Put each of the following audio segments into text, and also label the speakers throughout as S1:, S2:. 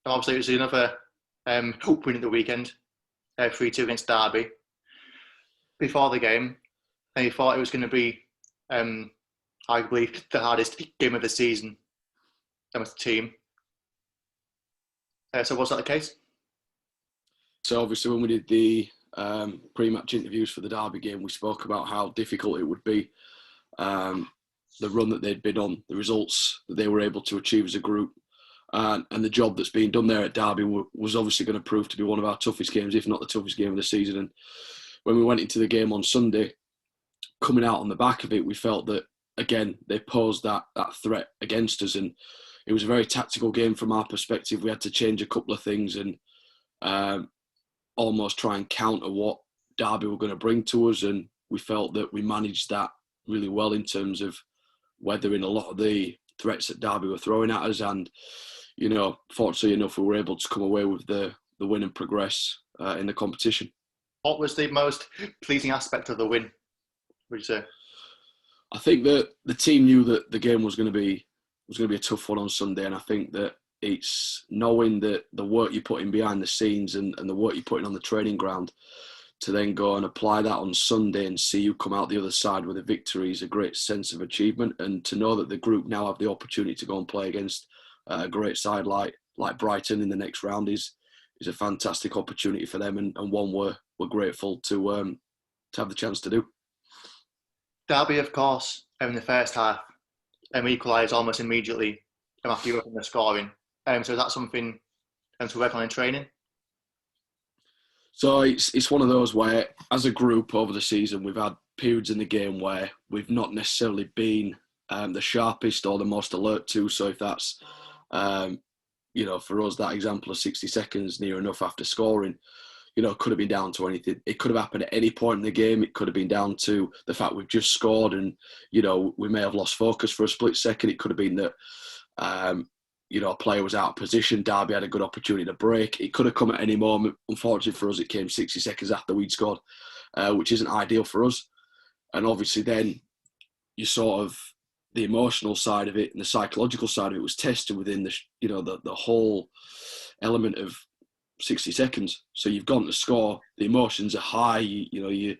S1: Obviously, it was another win at the weekend, 3-2 against Derby. Before the game, and you thought it was going to be arguably the hardest game of the season with the team. So was that the case?
S2: So obviously when we did the pre-match interviews for the Derby game, we spoke about how difficult it would be. The run that they'd been on, the results that they were able to achieve as a group, and the job that's being done there at Derby was obviously going to prove to be one of our toughest games, if not the toughest game of the season. And when we went into the game on Sunday, coming out on the back of it, we felt that, again, they posed that threat against us. And it was a very tactical game from our perspective. We had to change a couple of things and almost try and counter what Derby were going to bring to us. And we felt that we managed that really well in terms of weathering a lot of the threats that Derby were throwing at us. And, fortunately enough, we were able to come away with the win and progress in the competition.
S1: What was the most pleasing aspect of the win, would you say?
S2: I think that the team knew that the game was going to be a tough one on Sunday, and I think that it's knowing that the work you're putting behind the scenes and the work you're putting on the training ground to then go and apply that on Sunday and see you come out the other side with a victory is a great sense of achievement. And to know that the group now have the opportunity to go and play against a great side like Brighton in the next round is a fantastic opportunity for them, and one we're grateful to have the chance to do.
S1: Derby, of course, in the first half, equalised almost immediately after you opened the scoring. So is that something to work on in training?
S2: So it's one of those where, as a group over the season, we've had periods in the game where we've not necessarily been the sharpest or the most alert to. So if that's, for us, that example of 60 seconds near enough after scoring, could have been down to anything. It could have happened at any point in the game. It could have been down to the fact we've just scored and, we may have lost focus for a split second. It could have been that, a player was out of position. Derby had a good opportunity to break. It could have come at any moment. Unfortunately for us, it came 60 seconds after we'd scored, which isn't ideal for us. And obviously then you sort of, the emotional side of it and the psychological side of it was tested within the whole element of 60 seconds. So you've gone to score, the emotions are high, you're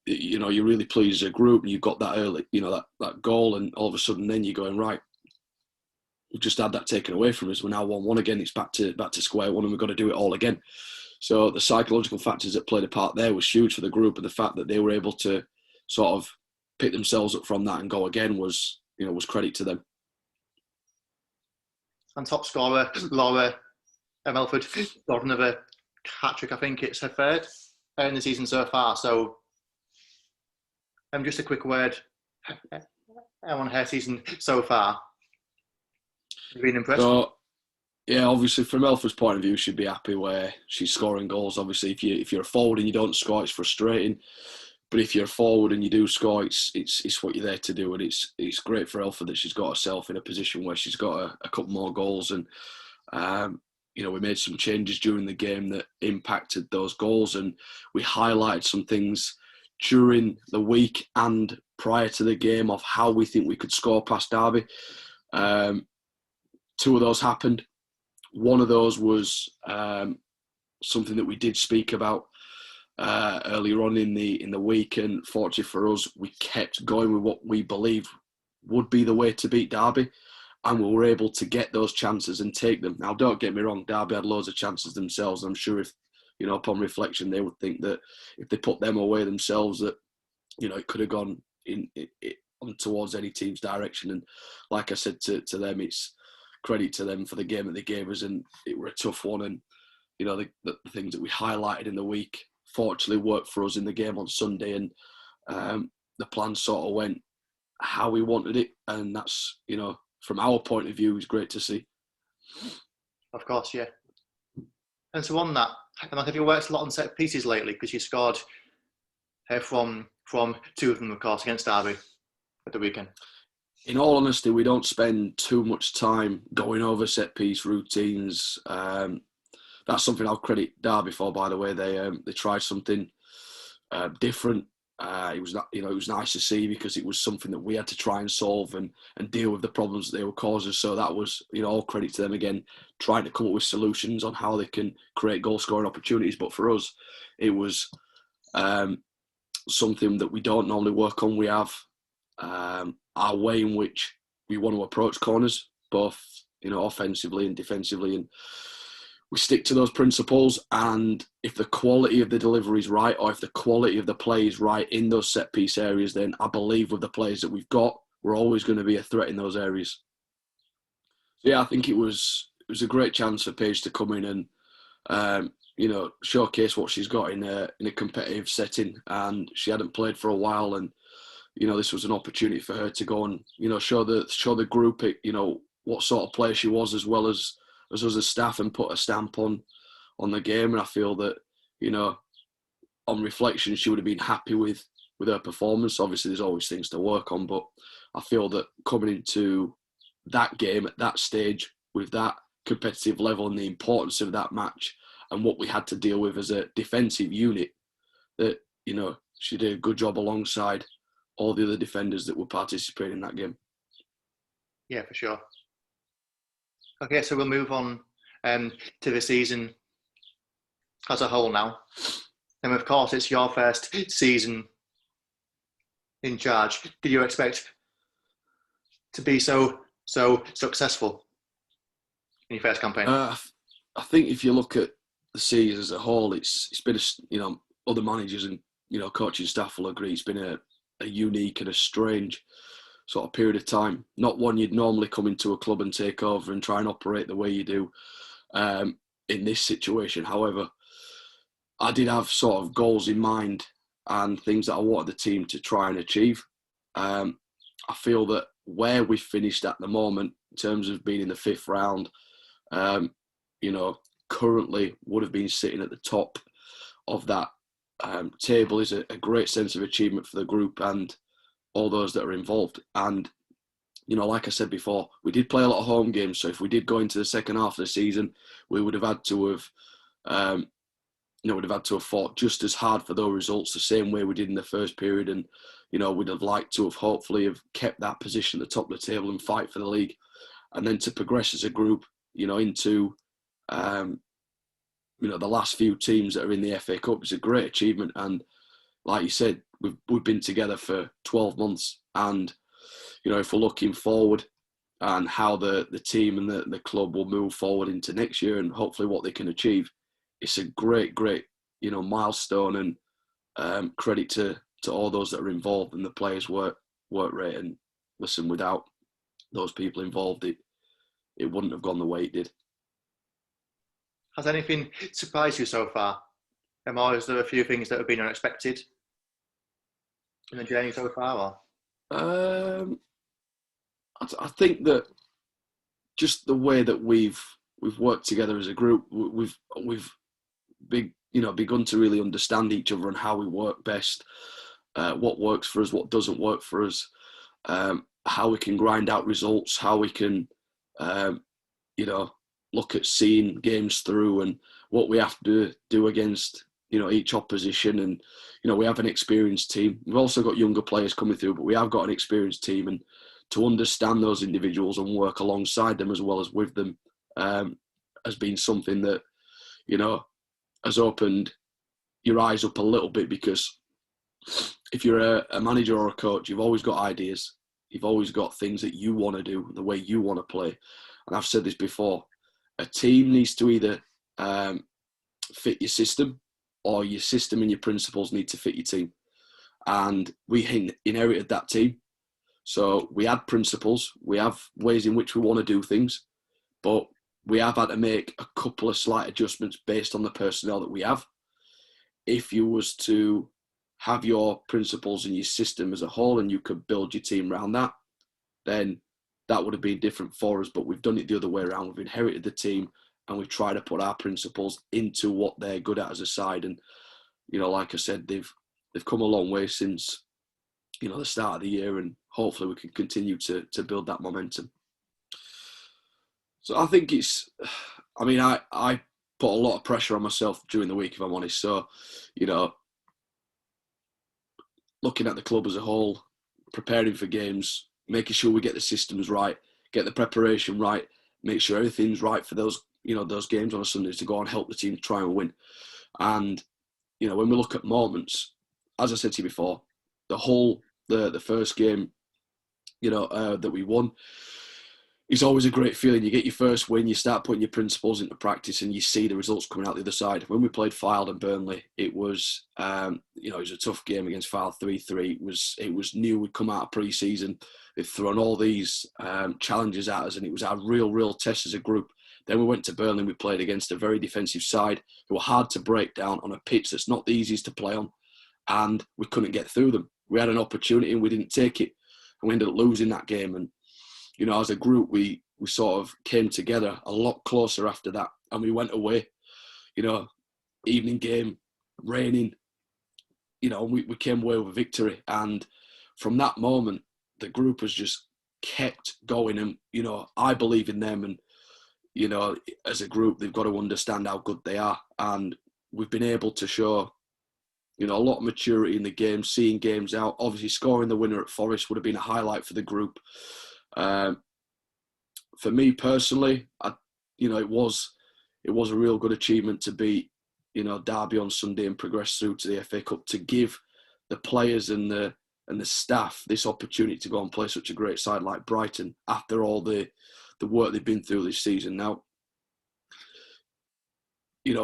S2: really pleased as a group, and you've got that early, that goal, and all of a sudden then you're going, right, we've just had that taken away from us. We're now 1-1 again. It's back to square one, and we've got to do it all again. So the psychological factors that played a part there was huge for the group, and the fact that they were able to sort of pick themselves up from that and go again was credit to them.
S1: And top scorer, Laura Melford, got another hat-trick. I think it's her third in the season so far. So just a quick word on her season so far. You've been impressed?
S2: So, yeah, obviously from Melford's point of view, she'd be happy where she's scoring goals. Obviously, if you're a forward and you don't score, it's frustrating. But if you're a forward and you do score, it's what you're there to do. And it's great for Elford that she's got herself in a position where she's got a couple more goals. And, we made some changes during the game that impacted those goals. And we highlighted some things during the week and prior to the game of how we think we could score past Derby. Two of those happened. One of those was something that we did speak about earlier on in the week, and fortunately for us, we kept going with what we believed would be the way to beat Derby, and we were able to get those chances and take them. Now, don't get me wrong, Derby had loads of chances themselves. I'm sure if, upon reflection, they would think that if they put them away themselves, that, it could have gone in towards any team's direction. And like I said to them, it's credit to them for the game that they gave us, and it were a tough one. And, the things that we highlighted in the week fortunately worked for us in the game on Sunday, and the plan sort of went how we wanted it, and that's, from our point of view, is great to see.
S1: Of course, yeah. And so on that, have you worked a lot on set pieces lately? Because you scored from two of them, of course, against Derby at the weekend.
S2: In all honesty, we don't spend too much time going over set piece routines. That's something I'll credit Derby for, by the way. They tried something different It was not, it was nice to see because it was something that we had to try and solve and deal with the problems that they were causing. So that was, all credit to them again, trying to come up with solutions on how they can create goal scoring opportunities. But for us, it was something that we don't normally work on. We have our way in which we want to approach corners, both offensively and defensively, and we stick to those principles. And if the quality of the delivery is right, or if the quality of the play is right in those set piece areas, then I believe with the players that we've got, we're always going to be a threat in those areas. So yeah, I think it was a great chance for Paige to come in and showcase what she's got in a competitive setting. And she hadn't played for a while, and this was an opportunity for her to go and show the group what sort of player she was, as well as us as staff, and put a stamp on the game. And I feel that on reflection, she would have been happy with her performance. Obviously, there's always things to work on, but I feel that coming into that game at that stage with that competitive level and the importance of that match and what we had to deal with as a defensive unit, that she did a good job alongside all the other defenders that were participating in that game.
S1: Yeah, for sure. Okay, so we'll move on to the season as a whole now. And of course, it's your first season in charge. Did you expect to be so successful in your first campaign?
S2: I think if you look at the season as a whole, it's been other managers and coaching staff will agree, it's been a unique and a strange sort of period of time. Not one you'd normally come into a club and take over and try and operate the way you do in this situation. However, I did have sort of goals in mind and things that I wanted the team to try and achieve. I feel that where we finished at the moment, in terms of being in the 5th round, currently would have been sitting at the top of that table, is a great sense of achievement for the group and all those that are involved. And like I said before, we did play a lot of home games, so if we did go into the second half of the season, we would have had to have fought just as hard for those results the same way we did in the first period. And we'd have liked to have hopefully have kept that position at the top of the table and fight for the league, and then to progress as a group into the last few teams that are in the FA Cup is a great achievement. And like you said, we've been together for 12 months, and if we're looking forward and how the team and the club will move forward into next year and hopefully what they can achieve, it's a great milestone, and credit to all those that are involved and the players' work rate. And listen, without those people involved, it wouldn't have gone the way it did.
S1: Has anything surprised you so far? Or is there a few things that have been unexpected in the journey so far? Or?
S2: I think that just the way that we've worked together as a group, we've begun to really understand each other and how we work best, what works for us, what doesn't work for us, how we can grind out results, how we can look at seeing games through, and what we have to do against each opposition. And we have an experienced team. We've also got younger players coming through, but we have got an experienced team, and to understand those individuals and work alongside them as well as with them has been something that has opened your eyes up a little bit. Because if you're a manager or a coach, you've always got ideas, you've always got things that you want to do the way you want to play. And I've said this before, a team needs to either fit your system, or your system and your principles need to fit your team. And we inherited that team. So we had principles, we have ways in which we want to do things, but we have had to make a couple of slight adjustments based on the personnel that we have. If you was to have your principles and your system as a whole and you could build your team around that, then that would have been different for us. But we've done it the other way around. We've inherited the team and we've tried to put our principles into what they're good at as a side. And, like I said, they've come a long way since, the start of the year, and hopefully we can continue to build that momentum. So I think I put a lot of pressure on myself during the week, if I'm honest. So, looking at the club as a whole, preparing for games, making sure we get the systems right, get the preparation right, make sure everything's right for those games on a Sunday to go and help the team try and win. And when we look at moments, as I said to you before, the first game, that we won, it's always a great feeling. You get your first win, you start putting your principles into practice, and you see the results coming out the other side. When we played Fylde and Burnley, it was it was a tough game against Fylde 3-3. It was new. We'd come out of pre-season. They'd thrown all these challenges at us, and it was our real test as a group. Then we went to Burnley and we played against a very defensive side who were hard to break down on a pitch that's not the easiest to play on, and we couldn't get through them. We had an opportunity and we didn't take it, and we ended up losing that game. And as a group, we sort of came together a lot closer after that, and we went away. Evening game, raining. We came away with a victory, and from that moment, the group has just kept going. And I believe in them, and as a group, they've got to understand how good they are, and we've been able to show a lot of maturity in the game, seeing games out. Obviously, scoring the winner at Forest would have been a highlight for the group. For me personally, it was a real good achievement to beat Derby on Sunday and progress through to the FA Cup, to give the players and the staff this opportunity to go and play such a great side like Brighton after all the work they've been through this season. Now,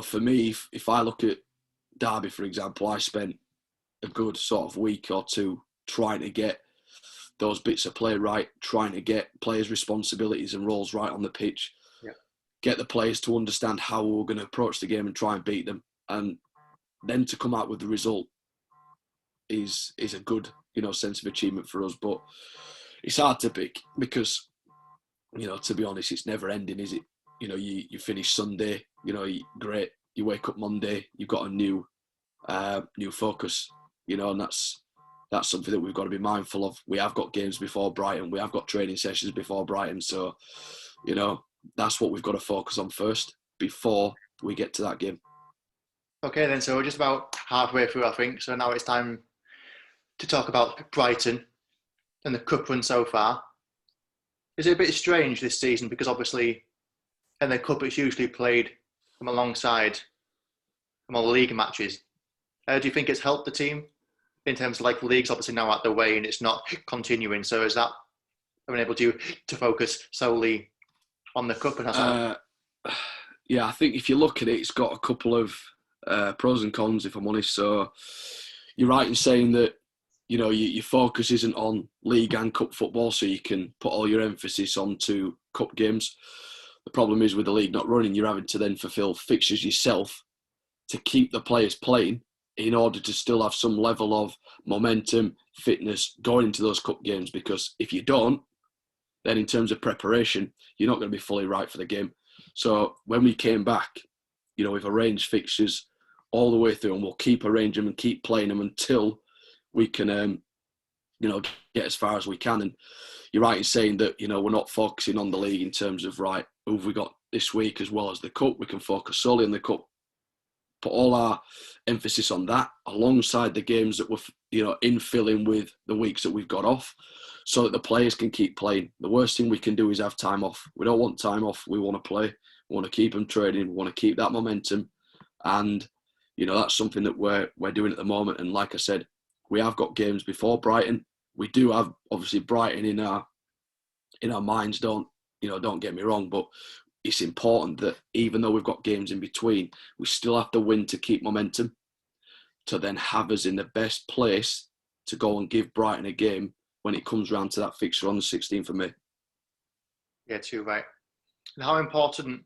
S2: for me, if I look at Derby, for example, I spent a good sort of week or two trying to get those bits of play right, trying to get players' responsibilities and roles right on the pitch, get the players to understand how we're going to approach the game and try and beat them. And then to come out with the result is a good, sense of achievement for us. But it's hard to pick because, to be honest, it's never ending, is it? You finish Sunday, great. You wake up Monday, you've got a new focus, and that's something that we've got to be mindful of. We have got games before Brighton. We have got training sessions before Brighton. So, that's what we've got to focus on first before we get to that game.
S1: Okay, then. So we're just about halfway through, I think. So now it's time to talk about Brighton and the cup run so far. Is it a bit strange this season? Because obviously in the cup, it's usually played from alongside from all the league matches. Do you think it's helped the team in terms of the league's obviously now out the way and it's not continuing? So is that been able to focus solely on the cup? And
S2: yeah, I think if you look at it, it's got a couple of pros and cons, if I'm honest. So you're right in saying that your focus isn't on league and cup football, so you can put all your emphasis onto cup games. The problem is with the league not running, you're having to then fulfil fixtures yourself to keep the players playing in order to still have some level of momentum, fitness going into those cup games. Because if you don't, then in terms of preparation, you're not going to be fully right for the game. So when we came back, we've arranged fixtures all the way through, and we'll keep arranging them and keep playing them until we can, get as far as we can. And you're right in saying that, we're not focusing on the league in terms of, right, who have we got this week as well as the cup. We can focus solely on the cup, put all our emphasis on that alongside the games that we're, infilling with the weeks that we've got off, so that the players can keep playing. The worst thing we can do is have time off. We don't want time off. We want to play. We want to keep them training. We want to keep that momentum. And, that's something that we're doing at the moment. And like I said, we have got games before Brighton. We do have, obviously, Brighton in our minds. Don't get me wrong, but it's important that even though we've got games in between, we still have to win to keep momentum, to then have us in the best place to go and give Brighton a game when it comes round to that fixture on the 16th of May.
S1: Yeah, too right. And how important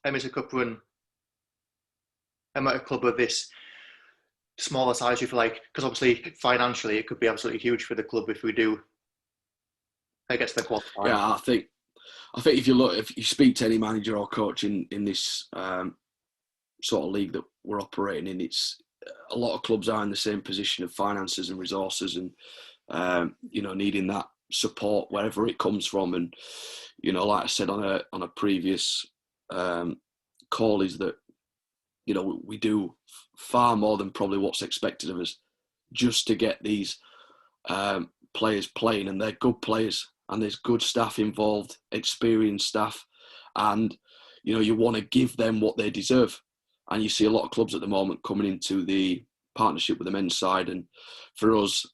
S1: is a cup run at a club of this smaller size, you feel like? Because obviously financially it could be absolutely huge for the club if we do get to the quarterfinals.
S2: Yeah, I think if you speak to any manager or coach in this sort of league that we're operating in, it's a lot of clubs are in the same position of finances and resources, and needing that support wherever it comes from. And like I said on a previous call, is that we do far more than probably what's expected of us just to get these players playing, and they're good players, and there's good staff involved, experienced staff, and you want to give them what they deserve. And you see a lot of clubs at the moment coming into the partnership with the men's side, and for us,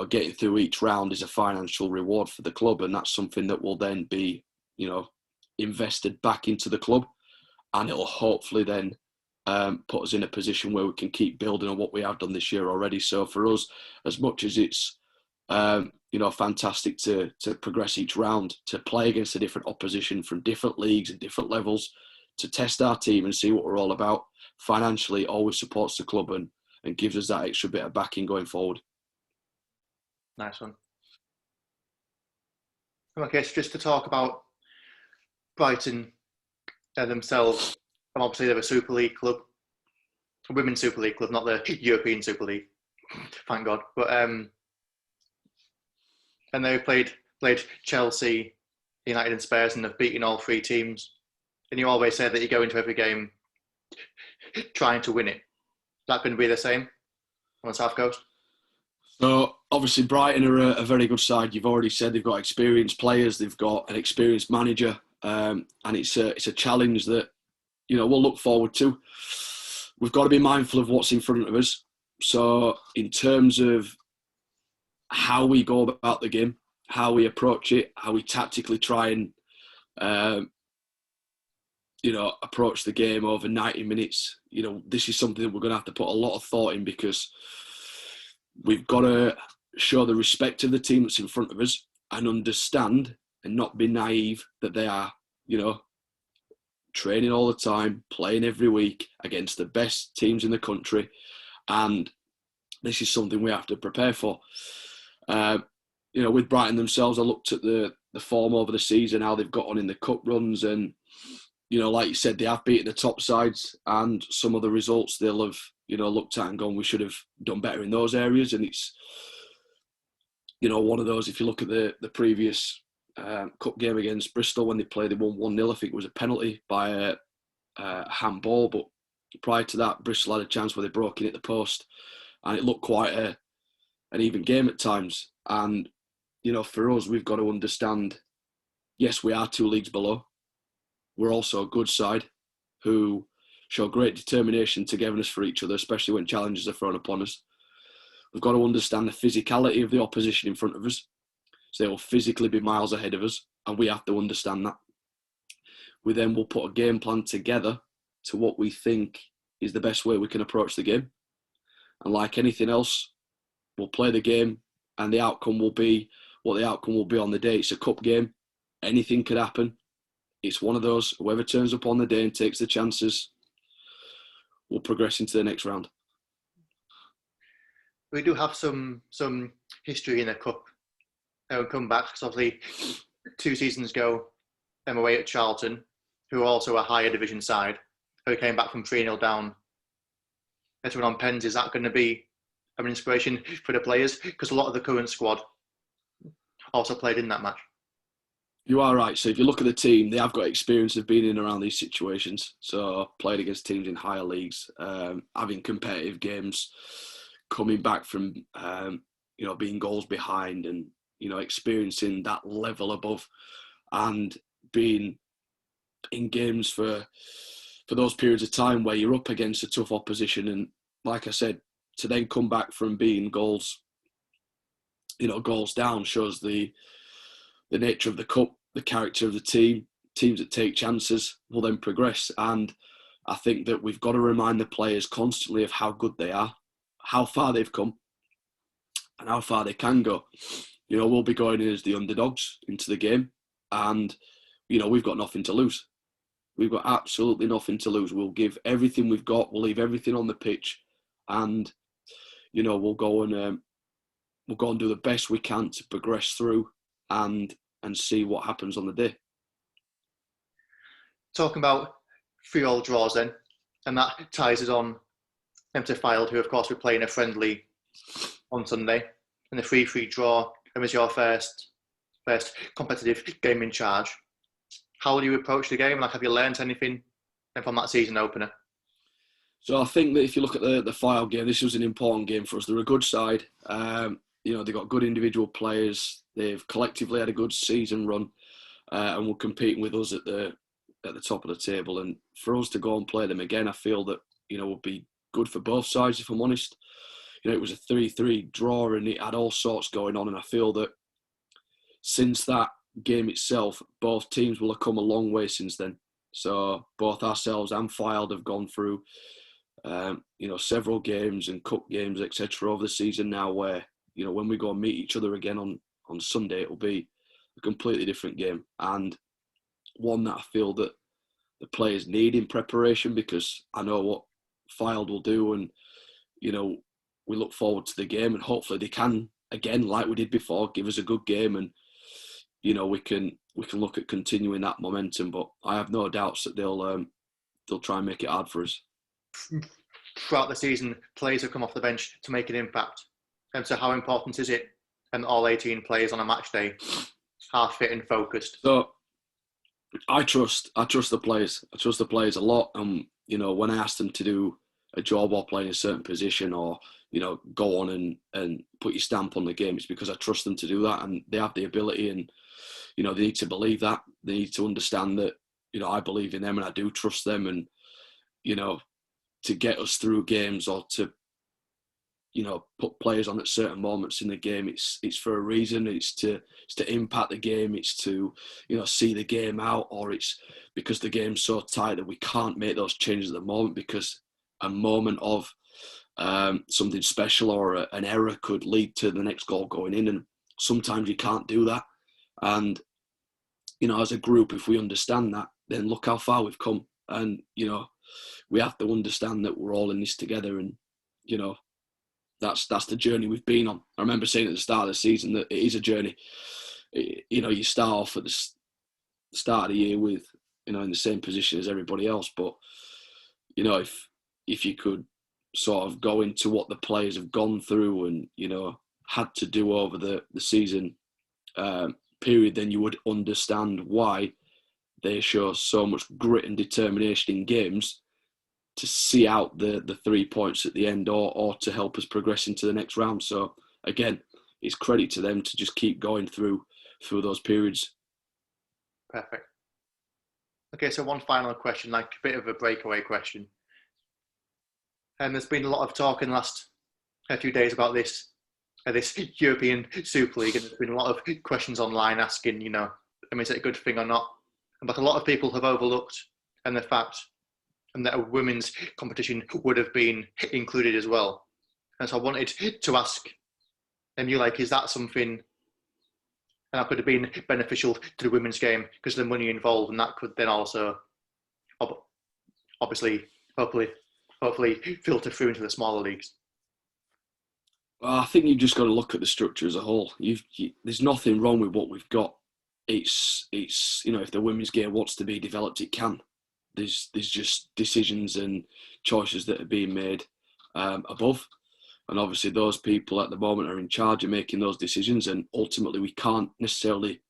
S2: getting through each round is a financial reward for the club, and that's something that will then be, invested back into the club, and it'll hopefully then put us in a position where we can keep building on what we have done this year already. So for us, as much as it's fantastic to progress each round, to play against a different opposition from different leagues and different levels, to test our team and see what we're all about, financially it always supports the club and gives us that extra bit of backing going forward.
S1: Nice one. Okay, so just to talk about Brighton themselves, and obviously they're a Super League club, a Women's Super League club, not the European Super League, thank God. But and they've played Chelsea, United and Spurs, and have beaten all three teams. And you always say that you go into every game trying to win it. Is that going to be the same on the South Coast?
S2: So obviously Brighton are a very good side. You've already said they've got experienced players, they've got an experienced manager, and it's a challenge that we'll look forward to. We've got to be mindful of what's in front of us. So in terms of how we go about the game, how we approach it, how we tactically try and approach the game over 90 minutes, this is something that we're going to have to put a lot of thought in, because we've got to show the respect of the team that's in front of us and understand and not be naive that they are, training all the time, playing every week against the best teams in the country. And this is something we have to prepare for. With Brighton themselves, I looked at the form over the season, how they've got on in the cup runs, and like you said, they have beaten the top sides, and some of the results they'll have, looked at and gone, we should have done better in those areas. And it's, one of those, if you look at the previous cup game against Bristol, when they played, they won 1-0. I think it was a penalty by a handball, but prior to that, Bristol had a chance where they broke in at the post, and it looked quite an even game at times. And, for us, we've got to understand, yes, we are 2 leagues below. We're also a good side who show great determination, togetherness for each other, especially when challenges are thrown upon us. We've got to understand the physicality of the opposition in front of us. So they will physically be miles ahead of us, and we have to understand that. We then will put a game plan together to what we think is the best way we can approach the game. And like anything else, we'll play the game, and the outcome will be what the outcome will be on the day. It's a cup game. Anything could happen. It's one of those, whoever turns up on the day and takes the chances will progress into the next round.
S1: We do have some history in the cup. Come back, because obviously 2 seasons ago, away at Charlton, who are also a higher division side, who came back from 3-0 down. To win on pens, is that going to be an inspiration for the players? Because a lot of the current squad also played in that match.
S2: You are right. So if you look at the team, they have got experience of being in and around these situations. So played against teams in higher leagues, having competitive games, coming back from being goals behind, and experiencing that level above, and being in games for those periods of time where you're up against a tough opposition. And like I said, to then come back from being goals down shows the nature of the cup, the character of the team. Teams that take chances will then progress. And I think that we've got to remind the players constantly of how good they are, how far they've come, and how far they can go. We'll be going in as the underdogs into the game, and we've got nothing to lose. We've got absolutely nothing to lose. We'll give everything we've got. We'll leave everything on the pitch, and we'll go and do the best we can to progress through and see what happens on the day.
S1: Talking about 3-3 draws then, and that ties us on to Fylde, who of course we're playing a friendly on Sunday, and the 3-3 draw was your first competitive game in charge. How do you approach the game? Have you learned anything from that season opener?
S2: So I think that if you look at the Fylde game, this was an important game for us. They're a good side. they've got good individual players. They've collectively had a good season run, and were competing with us at the top of the table. And for us to go and play them again, I feel that would be good for both sides. If I'm honest, it was a 3-3 draw, and it had all sorts going on. And I feel that since that game itself, both teams will have come a long way since then. So both ourselves and Fylde have gone through, several games and cup games, etc. over the season now, where when we go and meet each other again on Sunday, it will be a completely different game, and one that I feel that the players need in preparation, because I know what Fylde will do, and we look forward to the game, and hopefully they can, again, like we did before, give us a good game, and we can look at continuing that momentum. But I have no doubts that they'll try and make it hard for us.
S1: Throughout the season, players have come off the bench to make an impact. And so how important is it, and all 18 players on a match day are fit and focused?
S2: So I trust the players. I trust the players a lot. And, when I ask them to do a job or play in a certain position, or, go on and put your stamp on the game, it's because I trust them to do that, and they have the ability, and, they need to believe that. They need to understand that, I believe in them and I do trust them, and, to get us through games, or to, put players on at certain moments in the game, it's for a reason. It's to impact the game. It's to, see the game out, or it's because the game's so tight that we can't make those changes at the moment, because a moment of something special or an error could lead to the next goal going in, and sometimes you can't do that. And as a group, if we understand that, then look how far we've come. And we have to understand that we're all in this together, and that's the journey we've been on. I remember saying at the start of the season that it is a journey. You start off at the start of the year with in the same position as everybody else, but if you could sort of go into what the players have gone through and had to do over the season period, then you would understand why they show so much grit and determination in games to see out the 3 points at the end, or to help us progress into the next round. So again, it's credit to them to just keep going through those periods.
S1: Perfect. Okay, so one final question, like a bit of a breakaway question. And there's been a lot of talk in the last few days about this European Super League, and there's been a lot of questions online asking, is it a good thing or not? But a lot of people have overlooked the fact that a women's competition would have been included as well. And so I wanted to ask you, is that something that could have been beneficial to the women's game because of the money involved, and that could then also, obviously, hopefully filter through into the smaller leagues?
S2: Well, I think you've just got to look at the structure as a whole. There's nothing wrong with what we've got. It's if the women's game wants to be developed, it can. There's just decisions and choices that are being made above, and obviously those people at the moment are in charge of making those decisions, and ultimately we can't necessarily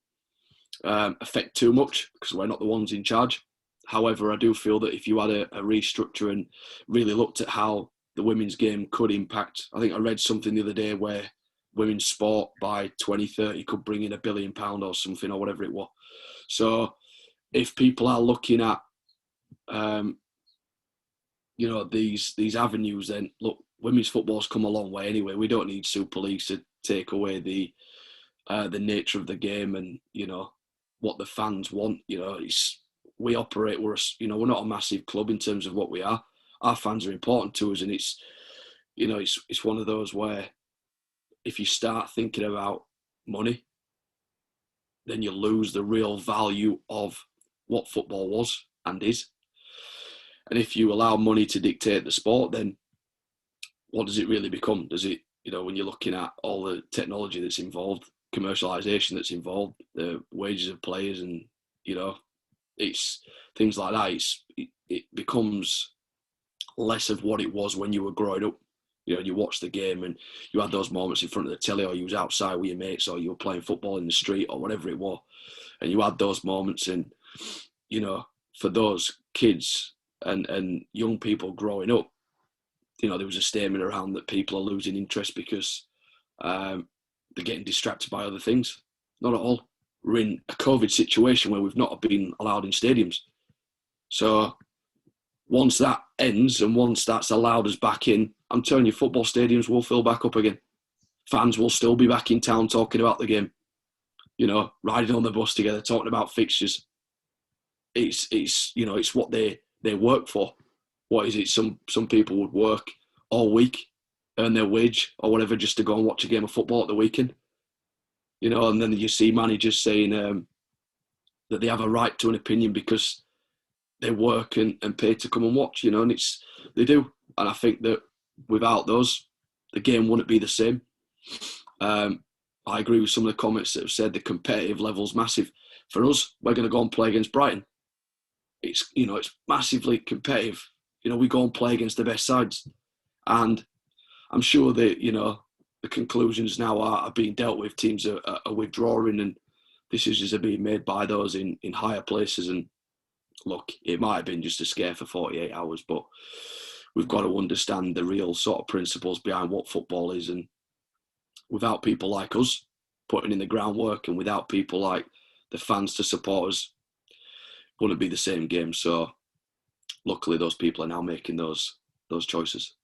S2: affect too much because we're not the ones in charge. However, I do feel that if you had a restructure and really looked at how the women's game could impact, I think I read something the other day where women's sport by 2030 could bring in £1 billion or something, or whatever it was. So if people are looking at these avenues, then look, women's football's come a long way anyway. We don't need Super Leagues to take away the nature of the game and what the fans want. We operate. We're not a massive club in terms of what we are. Our fans are important to us, and it's one of those where if you start thinking about money, then you lose the real value of what football was and is. And if you allow money to dictate the sport, then what does it really become? Does it, when you're looking at all the technology that's involved, commercialisation that's involved, the wages of players, and, it's things like that, it becomes less of what it was when you were growing up. You watched the game and you had those moments in front of the telly, or you was outside with your mates, or you were playing football in the street, or whatever it was. And you had those moments, and, for those kids and young people growing up, there was a statement around that people are losing interest because they're getting distracted by other things. Not at all. We're in a COVID situation where we've not been allowed in stadiums. So once that ends and once that's allowed us back in, I'm telling you, football stadiums will fill back up again. Fans will still be back in town talking about the game, riding on the bus together, talking about fixtures. It's what they work for. What is it? Some people would work all week, earn their wage or whatever, just to go and watch a game of football at the weekend. And then you see managers saying that they have a right to an opinion because they work and pay to come and watch, and they do. And I think that without those, the game wouldn't be the same. I agree with some of the comments that have said the competitive level's massive. For us, we're going to go and play against Brighton. It's massively competitive. We go and play against the best sides. And I'm sure that, the conclusions now are being dealt with. Teams are withdrawing and decisions are being made by those in higher places. And look, it might have been just a scare for 48 hours, but we've got to understand the real sort of principles behind what football is. And without people like us putting in the groundwork and without people like the fans to support us, it wouldn't be the same game. So luckily those people are now making those choices.